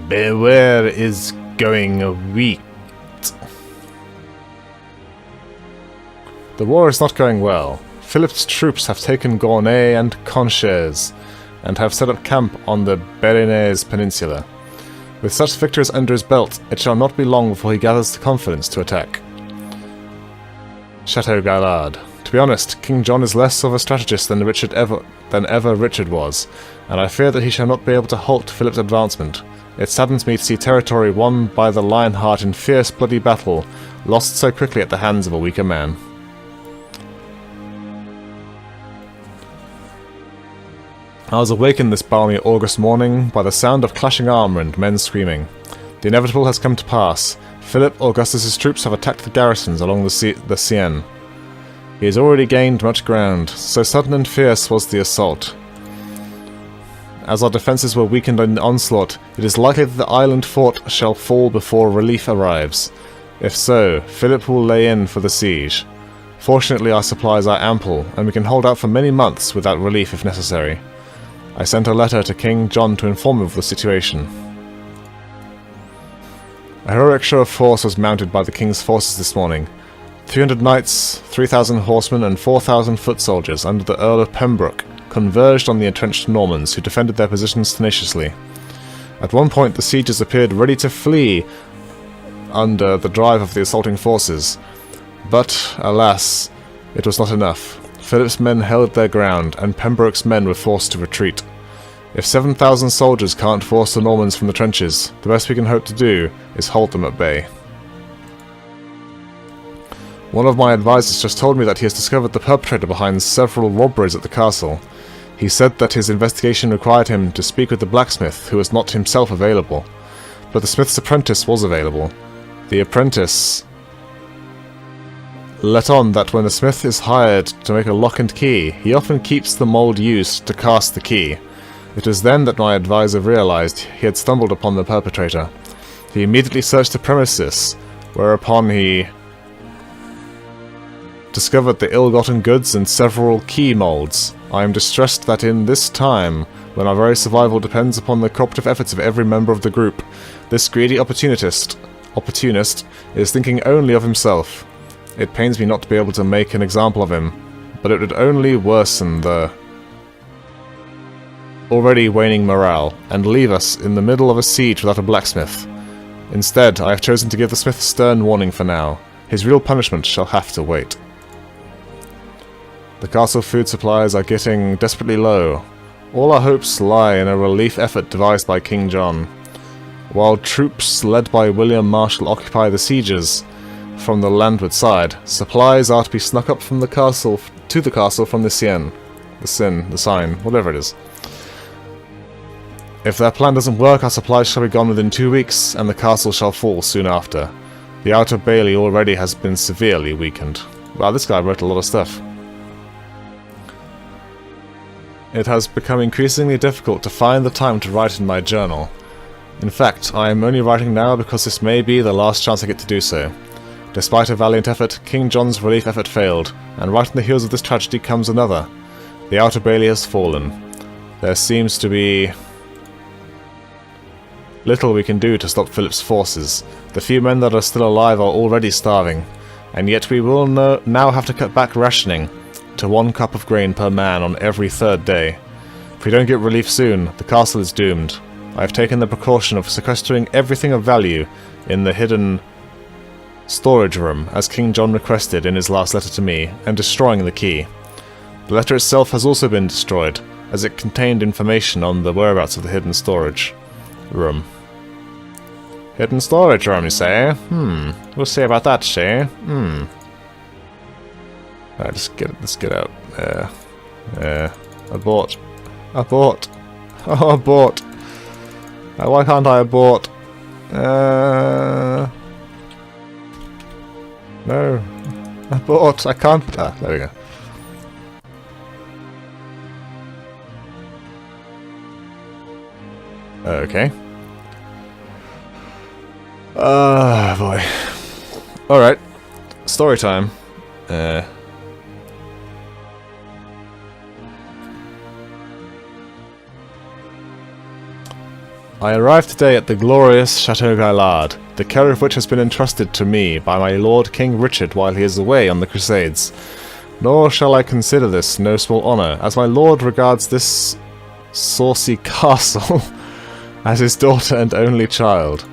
Beware is going weak. The war is not going well. Philip's troops have taken Gournay and Conches, and have set up camp on the Berenice Peninsula. With such victories under his belt, it shall not be long before he gathers the confidence to attack Chateau Gaillard. To be honest, King John is less of a strategist than ever Richard was, and I fear that he shall not be able to halt Philip's advancement. It saddens me to see territory won by the Lionheart in fierce, bloody battle, lost so quickly at the hands of a weaker man. I was awakened this balmy August morning by the sound of clashing armour and men screaming. The inevitable has come to pass. Philip Augustus's troops have attacked the garrisons along the Seine. He has already gained much ground, so sudden and fierce was the assault. As our defences were weakened in the onslaught, it is likely that the island fort shall fall before relief arrives. If so, Philip will lay in for the siege. Fortunately, our supplies are ample, and we can hold out for many months without relief if necessary. I sent a letter to King John to inform him of the situation. A heroic show of force was mounted by the king's forces this morning. 300 knights, 3,000 horsemen, and 4,000 foot soldiers under the Earl of Pembroke converged on the entrenched Normans, who defended their positions tenaciously. At one point, the siegers appeared ready to flee under the drive of the assaulting forces. But, alas, it was not enough. Philip's men held their ground, and Pembroke's men were forced to retreat. If 7,000 soldiers can't force the Normans from the trenches, the best we can hope to do is hold them at bay. One of my advisors just told me that he has discovered the perpetrator behind several robberies at the castle. He said that his investigation required him to speak with the blacksmith, who was not himself available. But the smith's apprentice was available. The apprentice let on that when the smith is hired to make a lock and key, he often keeps the mould used to cast the key. It was then that my advisor realized he had stumbled upon the perpetrator. He immediately searched the premises, whereupon he discovered the ill-gotten goods and several key moulds. I am distressed that in this time, when our very survival depends upon the cooperative efforts of every member of the group, this greedy opportunist is thinking only of himself. It pains me not to be able to make an example of him, but it would only worsen the already waning morale, and leave us in the middle of a siege without a blacksmith. Instead, I have chosen to give the smith a stern warning for now. His real punishment shall have to wait. The castle food supplies are getting desperately low. All our hopes lie in a relief effort devised by King John. While troops led by William Marshal occupy the sieges from the landward side, supplies are to be snuck up from the castle to the castle from the Seine. The Seine, whatever it is. If their plan doesn't work, our supplies shall be gone within 2 weeks, and the castle shall fall soon after. The outer bailey already has been severely weakened. Wow, this guy wrote a lot of stuff. It has become increasingly difficult to find the time to write in my journal. In fact, I am only writing now because this may be the last chance I get to do so. Despite a valiant effort, King John's relief effort failed, and right on the heels of this tragedy comes another. The outer bailey has fallen. There seems to be little we can do to stop Philip's forces. The few men that are still alive are already starving, and yet we will now have to cut back rationing to 1 cup of grain per man on every 3rd day. If we don't get relief soon, the castle is doomed. I have taken the precaution of sequestering everything of value in the hidden storage room, as King John requested in his last letter to me, and destroying the key. The letter itself has also been destroyed, as it contained information on the whereabouts of the hidden storage room. Hidden storage room, you say? We'll see about that, see? Alright, let's get out. Abort. Abort! Oh, abort! Why can't I abort? No. Abort! I can't. Ah, there we go. Okay. Boy. Alright. Story time. I arrived today at the glorious Chateau Gaillard, the care of which has been entrusted to me by my Lord King Richard while he is away on the Crusades. Nor shall I consider this no small honour, as my lord regards this saucy castle as his daughter and only child.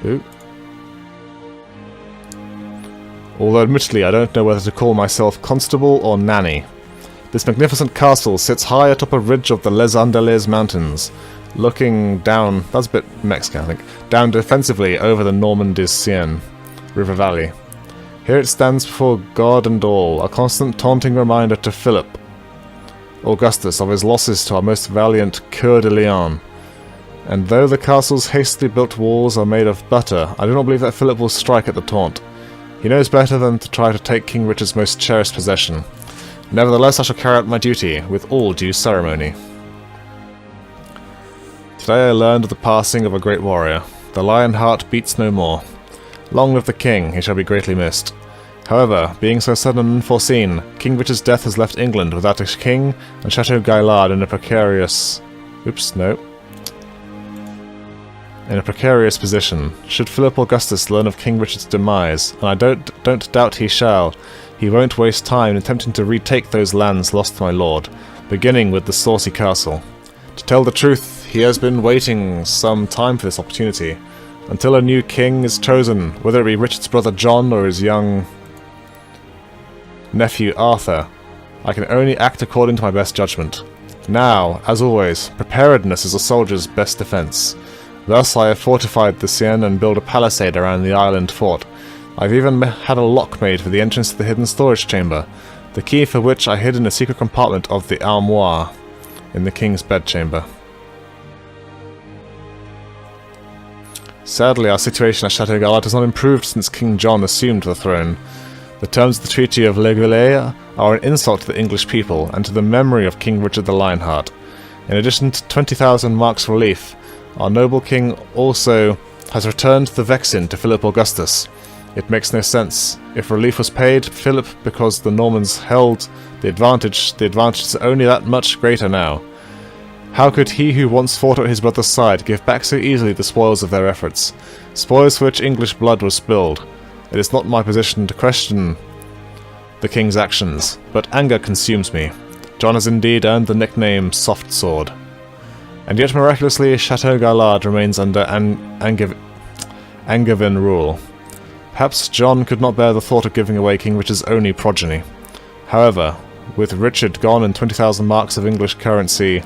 Ooh. Although admittedly I don't know whether to call myself constable or nanny. This magnificent castle sits high atop a ridge of the Les Andelys mountains, looking down, that's a bit Mexican I think, down defensively over the Normandie Seine river valley. Here it stands before God and all, a constant taunting reminder to Philip Augustus of his losses to our most valiant Coeur de Lion. And though the castle's hastily built walls are made of butter, I do not believe that Philip will strike at the taunt. He knows better than to try to take King Richard's most cherished possession. Nevertheless, I shall carry out my duty with all due ceremony. Today I learned of the passing of a great warrior. The lion heart beats no more. Long live the king, he shall be greatly missed. However, being so sudden and unforeseen, King Richard's death has left England without a king and Chateau Gaillard in a precarious... in a precarious position. Should Philip Augustus learn of King Richard's demise, and I don't doubt he shall, he won't waste time in attempting to retake those lands lost to my lord, beginning with the saucy castle. To tell the truth, he has been waiting some time for this opportunity, until a new king is chosen, whether it be Richard's brother John or his young nephew Arthur. I can only act according to my best judgment. Now, as always, preparedness is a soldier's best defense. Thus I have fortified the Seine and built a palisade around the island fort. I've even had a lock made for the entrance to the hidden storage chamber, the key for which I hid in a secret compartment of the armoire in the king's bedchamber. Sadly, our situation at Chateau Gaillard has not improved since King John assumed the throne. The terms of the Treaty of Leguillet are an insult to the English people and to the memory of King Richard the Lionheart. In addition to 20,000 marks relief, our noble king also has returned the Vexin to Philip Augustus. It makes no sense. If relief was paid Philip because the Normans held the advantage is only that much greater now. How could he who once fought at his brother's side give back so easily the spoils of their efforts? Spoils for which English blood was spilled. It is not my position to question the king's actions, but anger consumes me. John has indeed earned the nickname Soft Sword. And yet miraculously Chateau Gaillard remains under Angevin rule. Perhaps John could not bear the thought of giving away King Richard's only progeny. However, with Richard gone and 20,000 marks of English currency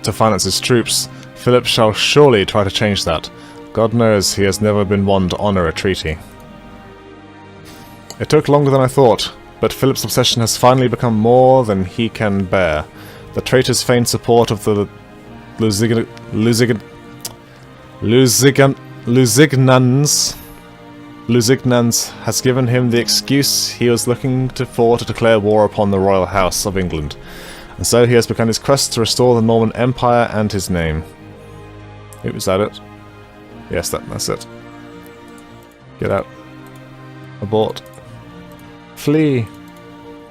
to finance his troops, Philip shall surely try to change that. God knows he has never been one to honour a treaty. It took longer than I thought, but Philip's obsession has finally become more than he can bear. The traitor's feigned support of the Lusignans has given him the excuse he was looking for to declare war upon the royal house of England, and so he has begun his quest to restore the Norman Empire and his name. Ooh, is that it? Yes, that's it. Get out. Abort. Flee!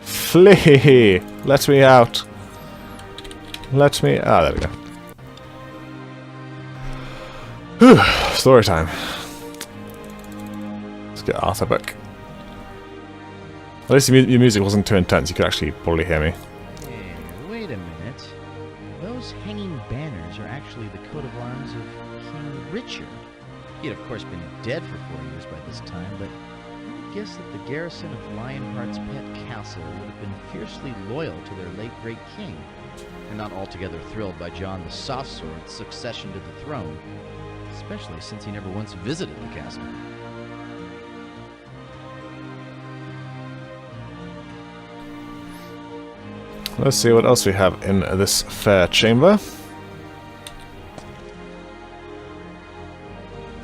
Flee! Let me out! Let me... Ah, there we go. Whew, story time. Let's get Arthur back. At least your music wasn't too intense, you could actually probably hear me. Hey, wait a minute. Those hanging banners are actually the coat of arms of King Richard. He had of course been dead for 4 years by this time, but I guess that the garrison of Lionheart's pet castle would have been fiercely loyal to their late great king, and not altogether thrilled by John the Softsword's succession to the throne, especially since he never once visited the castle. Let's see what else we have in this fair chamber.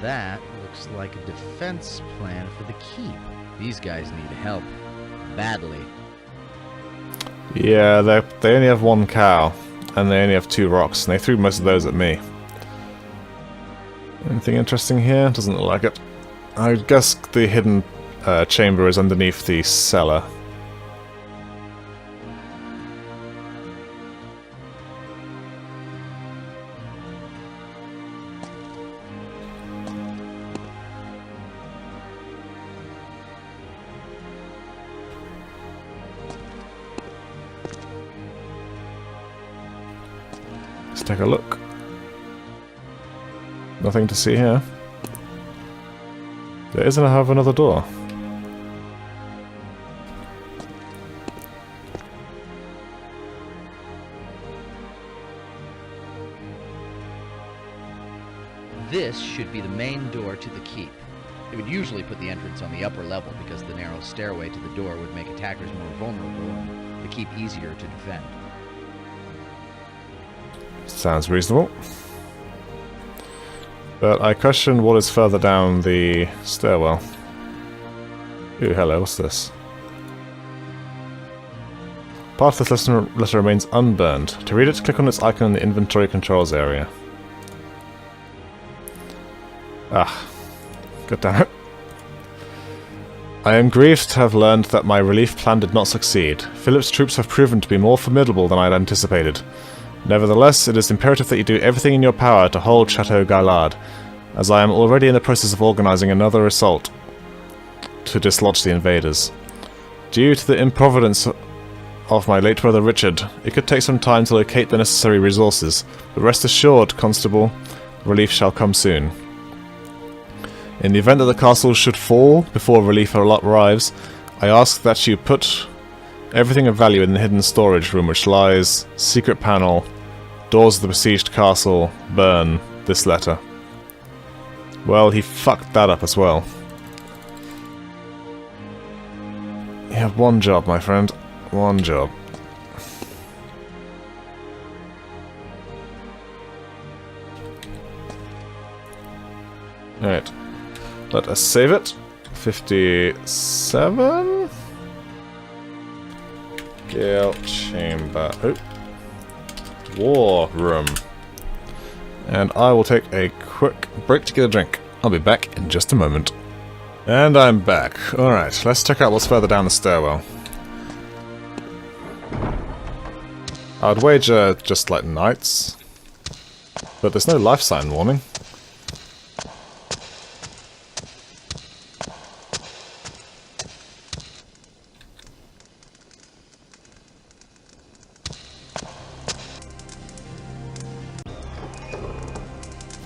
That looks like a defense plan for the keep. These guys need help. Badly. Yeah, they only have one cow, and they only have 2 rocks, and they threw most of those at me. Anything interesting here? Doesn't look like it. I guess the hidden chamber is underneath the cellar. Let's take a look. Nothing to see here. There isn't another door. This should be the main door to the keep. They would usually put the entrance on the upper level because the narrow stairway to the door would make attackers more vulnerable and the keep easier to defend. Sounds reasonable. But I question what is further down the stairwell. Ooh, hello, what's this? Part of this letter remains unburned. To read it, click on its icon in the inventory controls area. Ah, god damn it. I am grieved to have learned that my relief plan did not succeed. Philip's troops have proven to be more formidable than I had anticipated. Nevertheless, it is imperative that you do everything in your power to hold Chateau Gaillard, as I am already in the process of organizing another assault to dislodge the invaders. Due to the improvidence of my late brother Richard, it could take some time to locate the necessary resources, but rest assured, Constable, relief shall come soon. In the event that the castle should fall before relief arrives, I ask that you put everything of value in the hidden storage room which lies, secret panel, doors of the besieged castle, burn this letter. Well, he fucked that up as well. You have one job, my friend. One job. Alright. Let us save it. 57? Gale chamber. Oh. War room. And I will take a quick break to get a drink. I'll be back in just a moment. And I'm back. Alright, let's check out what's further down the stairwell. I'd wager just like knights. But there's no life sign warning.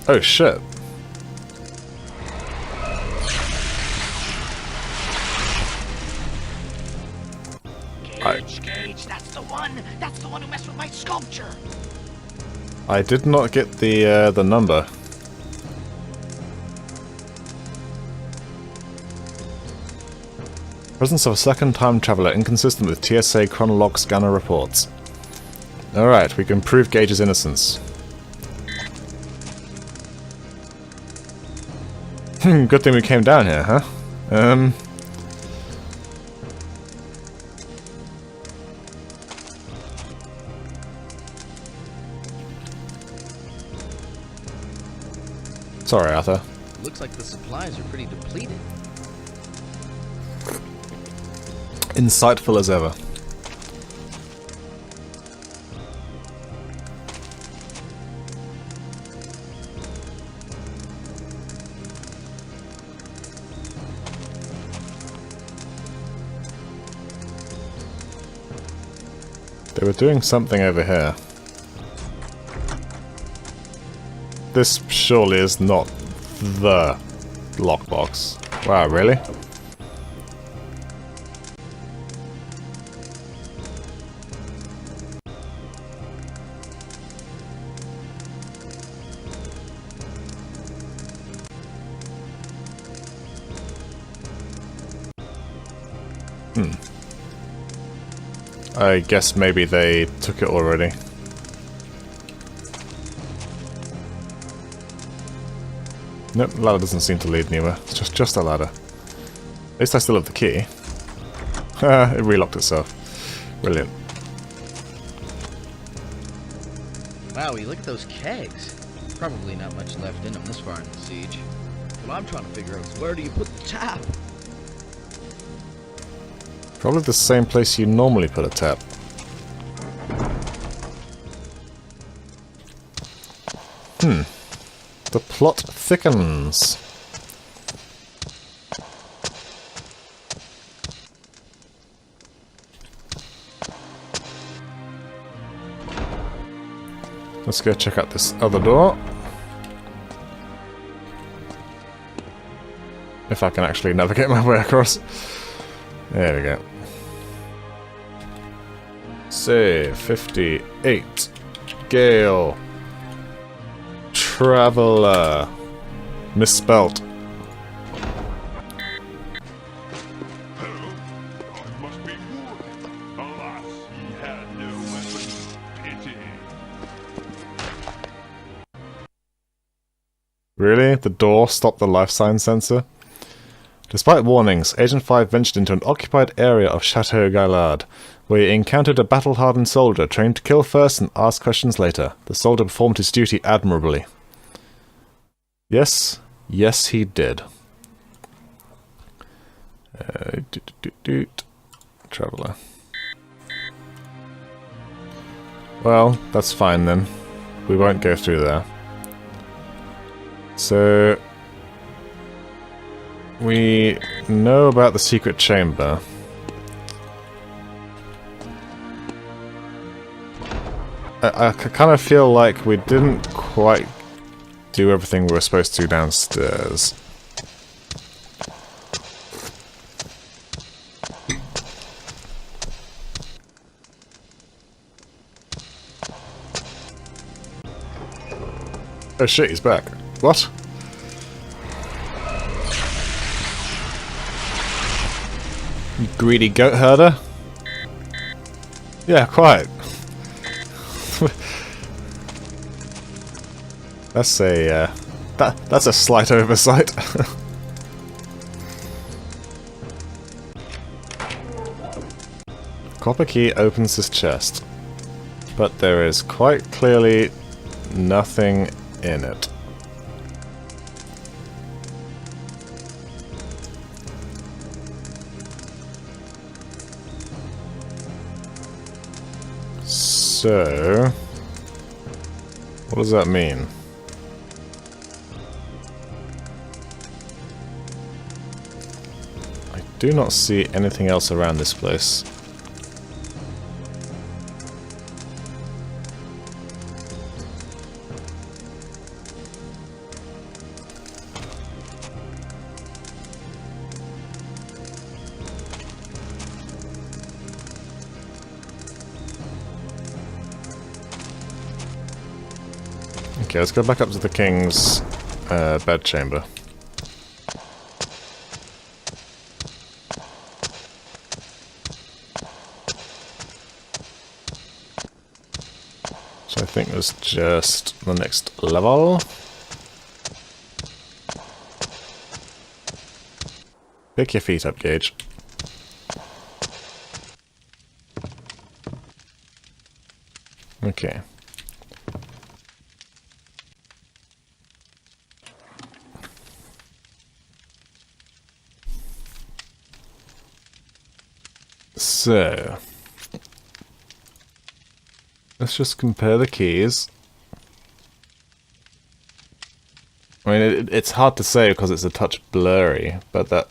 Oh shit. Gage, that's the one! That's the one who messed with my sculpture! I did not get the number. Presence of a second time traveler inconsistent with TSA chronolog scanner reports. Alright, we can prove Gage's innocence. Good thing we came down here, huh? Sorry, Arthur. Looks like the supplies are pretty depleted. Insightful as ever. They were doing something over here. This surely is not the lockbox. Wow, really? I guess maybe they took it already. Nope, the ladder doesn't seem to lead anywhere. It's just a ladder. At least I still have the key. It relocked itself. Brilliant. Wowie, look at those kegs. Probably not much left in them this far in the siege. What I'm trying to figure out is where do you put the tap? Probably the same place you normally put a tap. The plot thickens. Let's go check out this other door. If I can actually navigate my way across. There we go. Save 58. Gale. Traveler. Misspelt. Must be wood. Alas, he had no weapon. Pity. Really? The door stopped the life sign sensor? Despite warnings, Agent 5 ventured into an occupied area of Chateau Gaillard, where he encountered a battle-hardened soldier trained to kill first and ask questions later. The soldier performed his duty admirably. Yes, yes he did. Traveller. Well, that's fine then. We won't go through there. So... we know about the secret chamber. I kind of feel like we didn't quite do everything we were supposed to downstairs. Oh shit, he's back. What? You greedy goat herder? Yeah, quite. That's a that's a slight oversight. Copper key opens his chest, but there is quite clearly nothing in it. So, what does that mean? I do not see anything else around this place. Okay, let's go back up to the king's bedchamber. So I think it's just the next level. Pick your feet up, Gage. Okay. So, let's just compare the keys. I mean, it's hard to say because it's a touch blurry, but that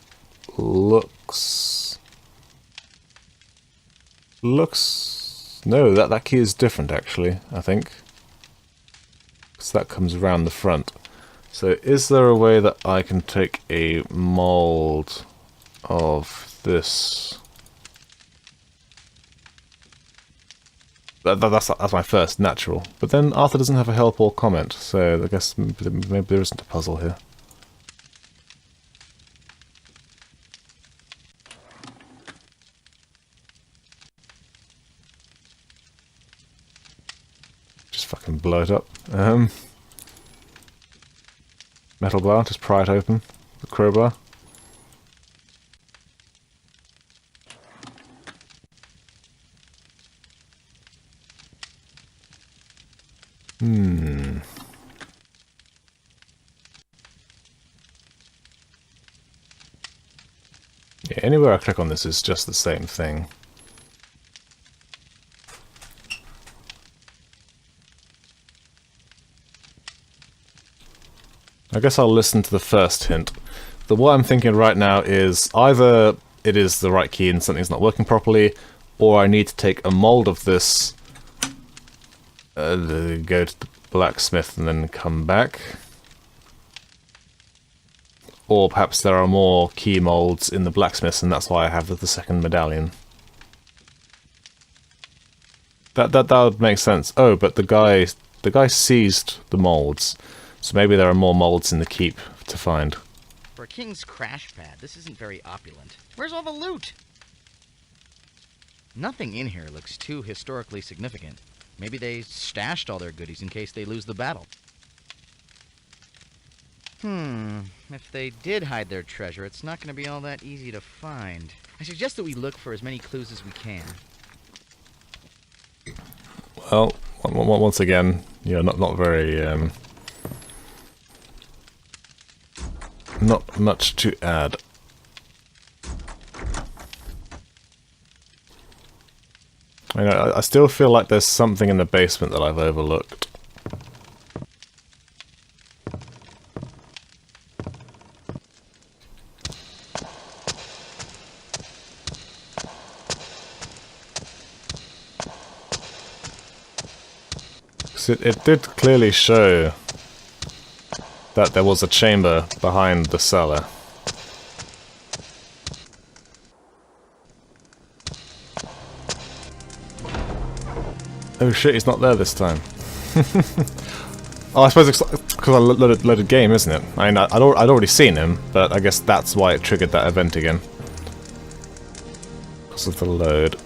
looks... No, that key is different actually, I think. Because that comes around the front. So is there a way that I can take a mold of this? That's my first natural. But then Arthur doesn't have a help or comment, so I guess maybe there isn't a puzzle here. Just fucking blow it up. Metal bar, just pry it open. The crowbar. Yeah, anywhere I click on this is just the same thing. I guess I'll listen to the first hint. What I'm thinking right now is either it is the right key and something's not working properly, or I need to take a mold of this, go to the blacksmith and then come back. Or perhaps there are more key molds in the blacksmith and that's why I have the second medallion. That would make sense. Oh, but the guy seized the molds, so maybe there are more molds in the keep to find. For a king's crash pad, this isn't very opulent. Where's all the loot? Nothing in here looks too historically significant. Maybe they stashed all their goodies in case they lose the battle. If they did hide their treasure, it's not going to be all that easy to find. I suggest that we look for as many clues as we can. Well, once again, not very, not much to add. I still feel like there's something in the basement that I've overlooked. It did clearly show that there was a chamber behind the cellar. Oh shit, he's not there this time. Oh, I suppose it's because I loaded game, isn't it? I mean, I'd already seen him, but I guess that's why it triggered that event again. Because of the load.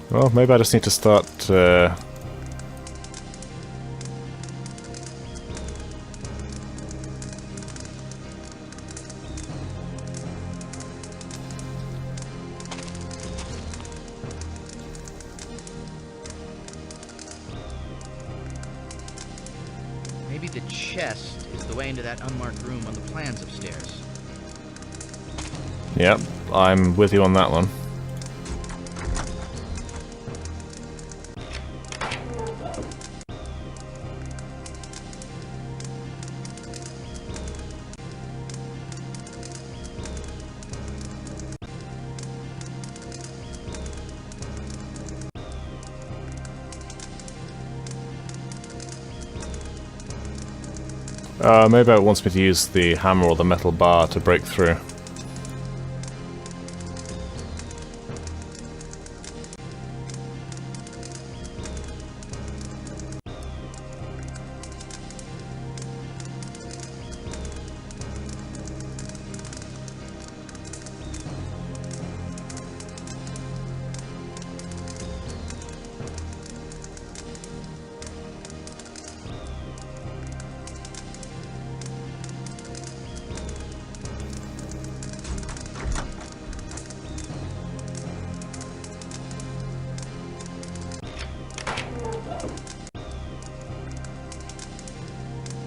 Well, maybe I just need to start... Maybe the chest is the way into that unmarked room on the plans upstairs. Yep, I'm with you on that one. Maybe it wants me to use the hammer or the metal bar to break through.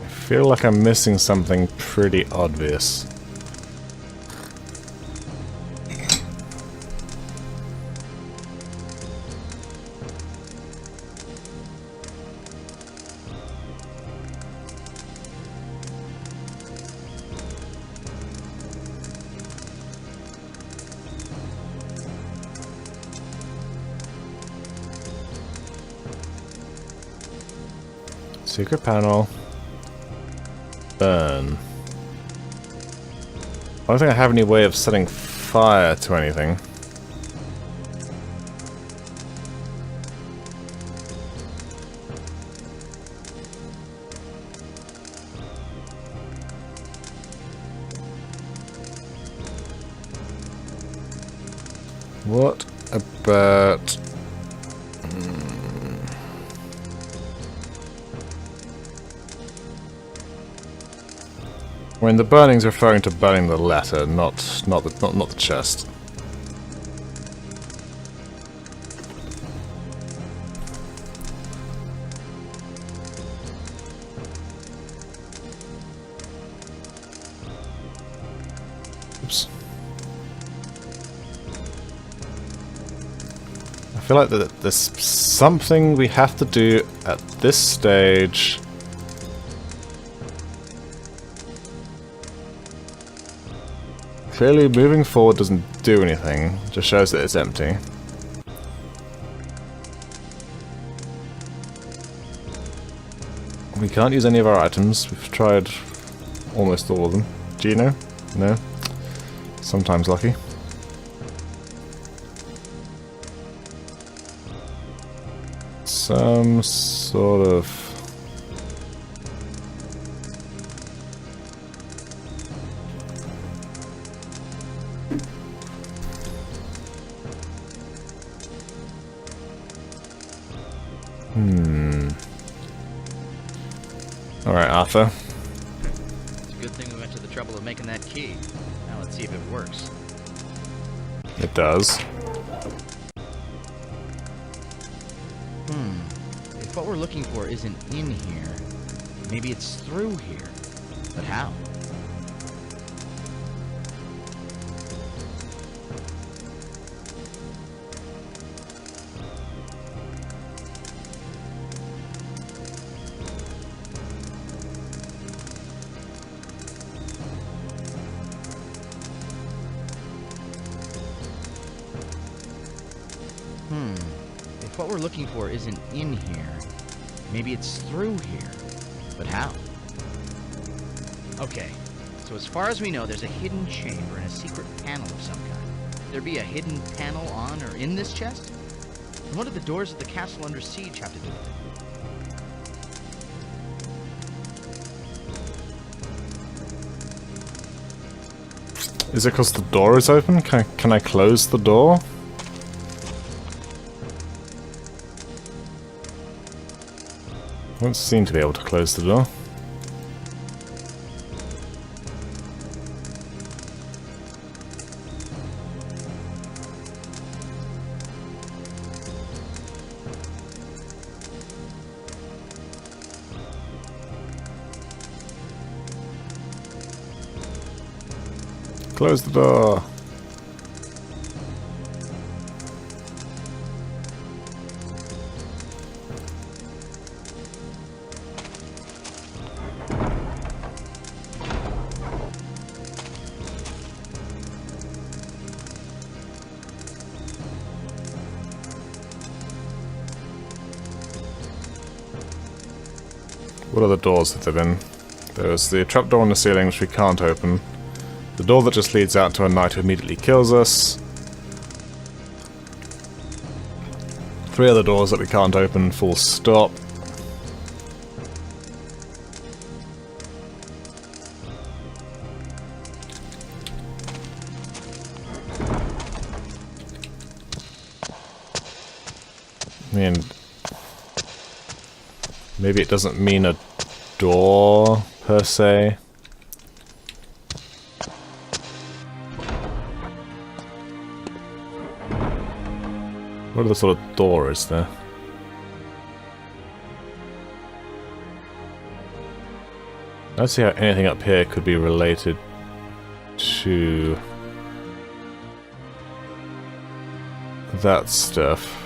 I feel like I'm missing something pretty obvious. Secret panel. Burn. I don't think I have any way of setting fire to anything. What about... I mean, the burning's referring to burning the letter, not the chest. Oops. I feel like there's something we have to do at this stage Clearly, moving forward doesn't do anything, just shows that it's empty. We can't use any of our items. We've tried almost all of them. Gino? No? Sometimes lucky. Some sort of... Alright, Arthur. It's a good thing we went to the trouble of making that key. Now let's see if it works. It does. If what we're looking for isn't in here, maybe it's through here. But how? If what we're looking for isn't in here, maybe it's through here. But how? Okay, so as far as we know, there's a hidden chamber and a secret panel of some kind. There be a hidden panel on or in this chest? And what do the doors of the castle under siege have to do with it? Is it because the door is open? Can I close the door? I don't seem to be able to close the door. Close the door. What other doors have there been? There's the trapdoor in the ceiling which we can't open. The door that just leads out to a knight who immediately kills us. 3 other doors that we can't open, full stop. I mean, maybe it doesn't mean a door per se. What other sort of door is there? I don't see how anything up here could be related to that stuff.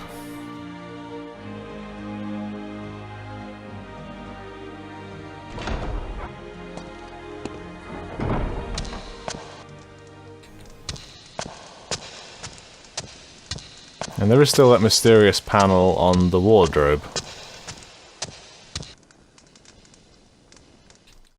And there is still that mysterious panel on the wardrobe.